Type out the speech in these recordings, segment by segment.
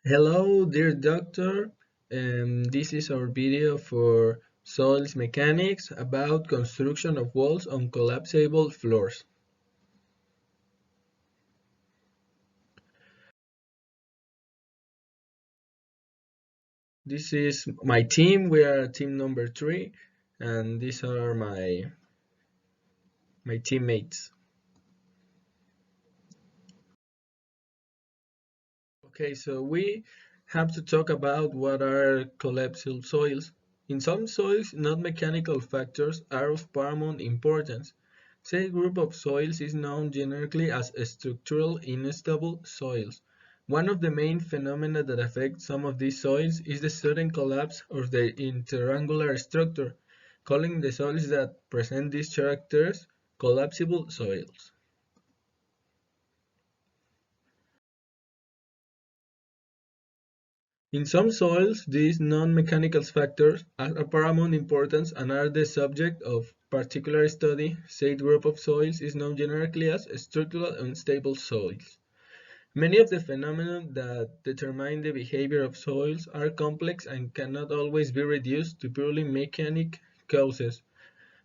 Hello, dear doctor. This is our video for soils mechanics about construction of walls on collapsible floors. This is my team. We are team number 3, and these are my teammates. Okay, so we have to talk about what are collapsible soils. In some soils, non-mechanical factors are of paramount importance. Said group of soils is known generically as structural unstable soils. One of the main phenomena that affect some of these soils is the sudden collapse of the interangular structure, calling the soils that present these characters collapsible soils. In some soils, these non-mechanical factors are of paramount importance and are the subject of particular study. Said group of soils is known generically as structural unstable soils. Many of the phenomena that determine the behavior of soils are complex and cannot always be reduced to purely mechanic causes,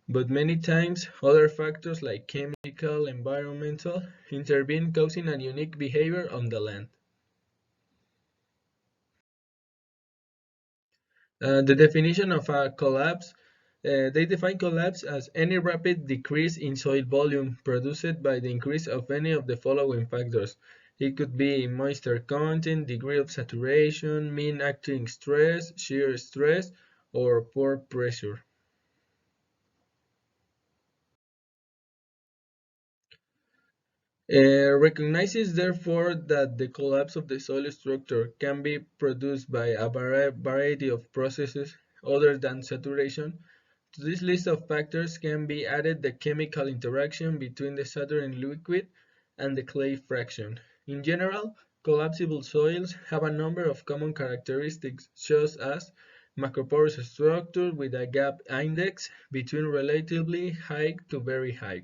but many times other factors like chemical, environmental, intervene causing a unique behavior on the land. The definition of a collapse, they define collapse as any rapid decrease in soil volume produced by the increase of any of the following factors. It could be moisture content, degree of saturation, mean acting stress, shear stress, or pore pressure. Recognizes therefore that the collapse of the soil structure can be produced by a variety of processes other than saturation. To this list of factors can be added the chemical interaction between the saturn liquid and the clay fraction. In general, collapsible soils have a number of common characteristics, such as macroporous structure with a gap index between relatively high to very high.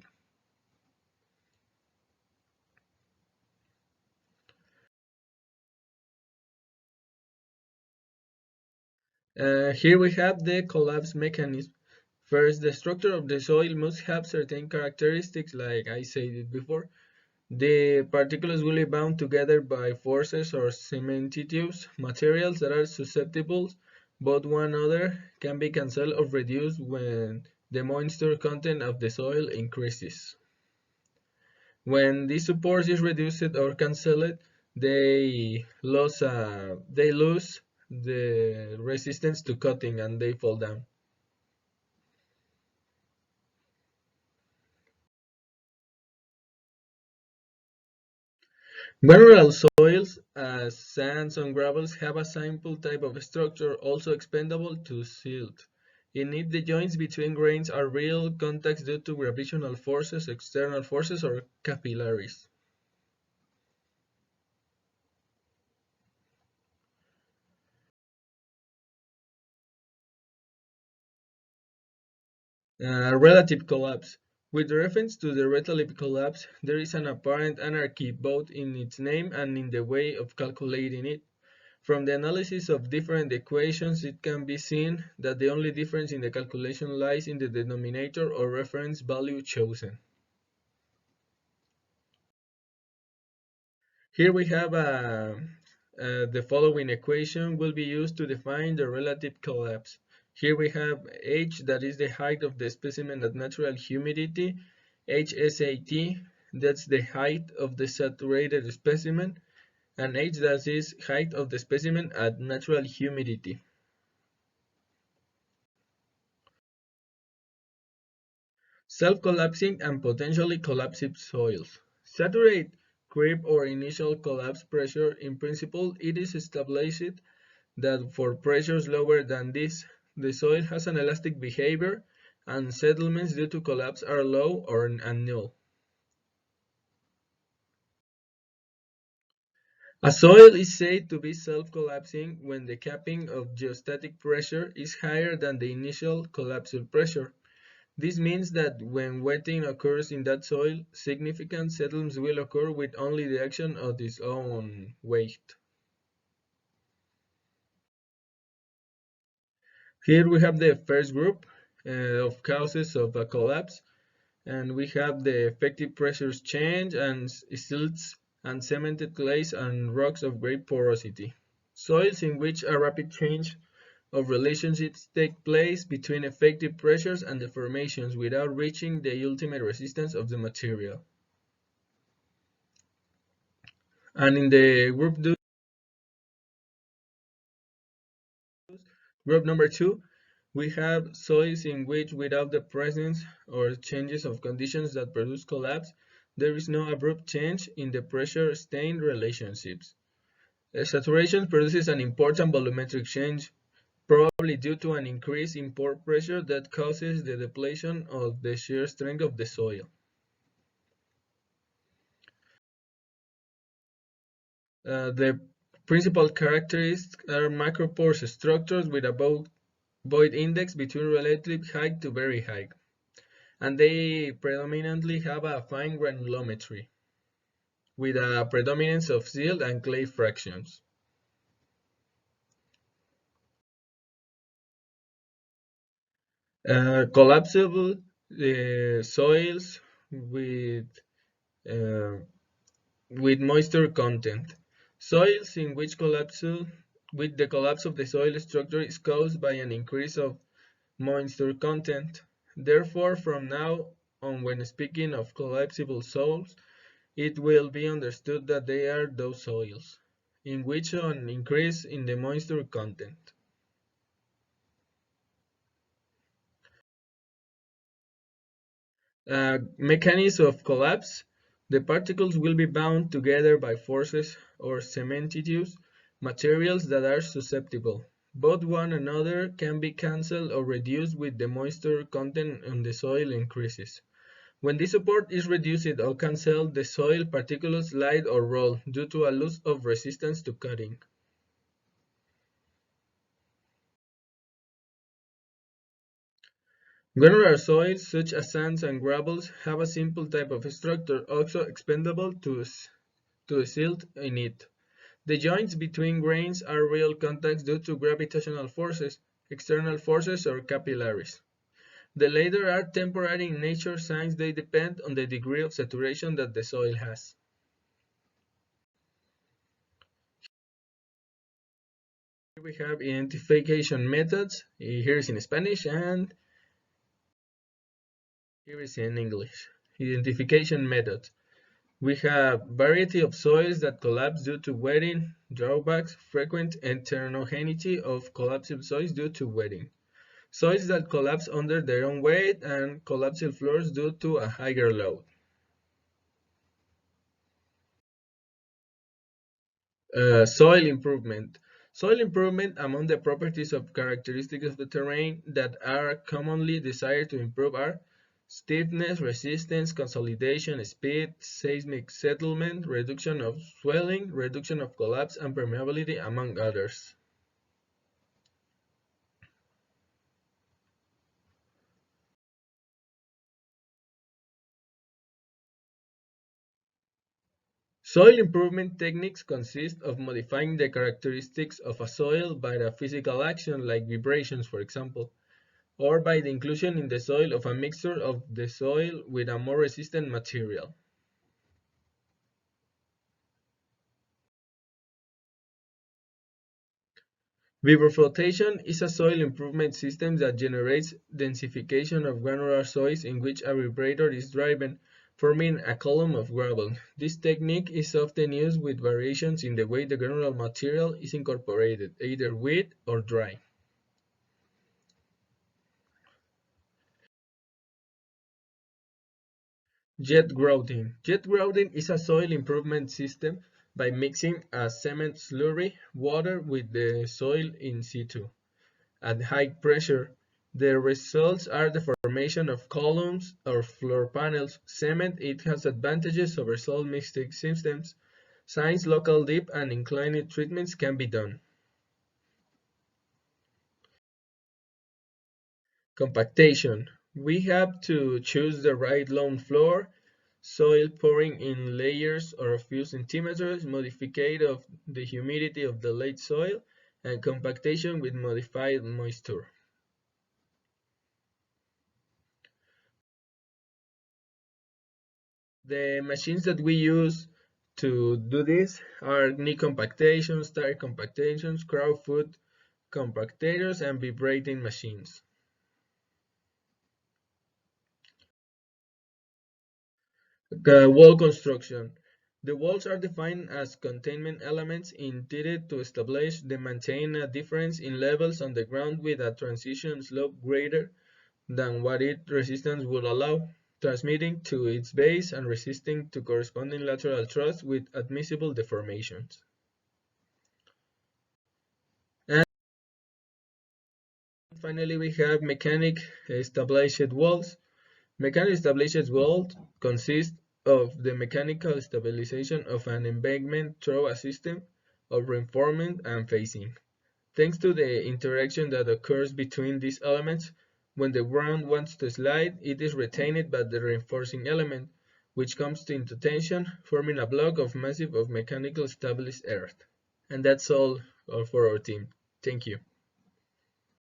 Here we have the collapse mechanism. First, the structure of the soil must have certain characteristics, like I said it before. The particles will be bound together by forces or cementitious materials that are susceptible, but one another can be cancelled or reduced when the moisture content of the soil increases. When this support is reduced or cancelled, they lose the resistance to cutting and they fall down. Mineral soils, as sands and gravels, have a simple type of structure, also expandable to silt. In it, the joints between grains are real contacts due to gravitational forces, external forces, or capillaries. Relative collapse. With reference to the relative collapse, there is an apparent anarchy both in its name and in the way of calculating it. From the analysis of different equations, it can be seen that the only difference in the calculation lies in the denominator or reference value chosen. Here we have the following equation will be used to define the relative collapse. Here we have h, that is the height of the specimen at natural humidity, hsat, that's the height of the saturated specimen, and h, that is height of the specimen at natural humidity. Self-collapsing and potentially collapsive soils. Saturate, creep, or initial collapse pressure. In principle, it is established that for pressures lower than this, the soil has an elastic behavior and settlements due to collapse are low or null. A soil is said to be self-collapsing when the capping of geostatic pressure is higher than the initial collapsive pressure. This means that when wetting occurs in that soil, significant settlements will occur with only the action of its own weight. Here we have the first group of causes of a collapse, and we have the effective pressures change and silts and cemented clays and rocks of great porosity. Soils in which a rapid change of relationships take place between effective pressures and deformations without reaching the ultimate resistance of the material. And in the group number 2, we have soils in which without the presence or changes of conditions that produce collapse, there is no abrupt change in the pressure-strain relationships. Saturation produces an important volumetric change, probably due to an increase in pore pressure that causes the depletion of the shear strength of the soil. The principal characteristics are macroporous structures with a void index between relative height to very high, and they predominantly have a fine granulometry, with a predominance of silt and clay fractions. Collapsible soils uh, with moisture content. Soils in which with the collapse of the soil structure is caused by an increase of moisture content. Therefore, from now on, when speaking of collapsible soils, it will be understood that they are those soils in which an increase in the moisture content. Mechanism of collapse. The particles will be bound together by forces or cementitious materials that are susceptible. Both one another can be cancelled or reduced with the moisture content on the soil increases. When this support is reduced or cancelled, the soil particles slide or roll due to a loss of resistance to cutting. Granular soils, such as sands and gravels, have a simple type of structure, also expandable to the silt in it. The joints between grains are real contacts due to gravitational forces, external forces, or capillaries. The latter are temporary in nature since they depend on the degree of saturation that the soil has. Here we have identification methods. Here is in Spanish and here is in English. Identification methods. We have variety of soils that collapse due to wetting, drawbacks, frequent heterogeneity of collapsible soils due to wetting. Soils that collapse under their own weight and collapsible floors due to a higher load. Soil improvement. Soil improvement among the properties of characteristics of the terrain that are commonly desired to improve are stiffness, resistance, consolidation, speed, seismic settlement, reduction of swelling, reduction of collapse, and permeability, among others. Soil improvement techniques consist of modifying the characteristics of a soil by a physical action like vibrations, for example, or by the inclusion in the soil of a mixture of the soil with a more resistant material. Vibro flotation is a soil improvement system that generates densification of granular soils in which a vibrator is driven, forming a column of gravel. This technique is often used with variations in the way the granular material is incorporated, either wet or dry. Jet grouting. Jet grouting is a soil improvement system by mixing a cement slurry water with the soil in situ. At high pressure, the results are the formation of columns or floor panels. Cement it has advantages over soil mixing systems, since local dip and inclined treatments can be done. Compactation. We have to choose the right loam floor, soil pouring in layers or a few centimeters, modification of the humidity of the late soil, and compactation with modified moisture. The machines that we use to do this are knee compactations, tire compactations, crowd foot compactators, and vibrating machines. Wall construction. The walls are defined as containment elements intended to establish and maintain a difference in levels on the ground with a transition slope greater than what its resistance would allow, transmitting to its base and resisting to corresponding lateral thrust with admissible deformations. And finally, we have mechanic established walls. Mechanical established walls consist of the mechanical stabilization of an embankment through a system of reinforcement and facing. Thanks to the interaction that occurs between these elements, when the ground wants to slide, it is retained by the reinforcing element, which comes into tension, forming a block of massive of mechanical stabilized earth. And that's all for our team. Thank you.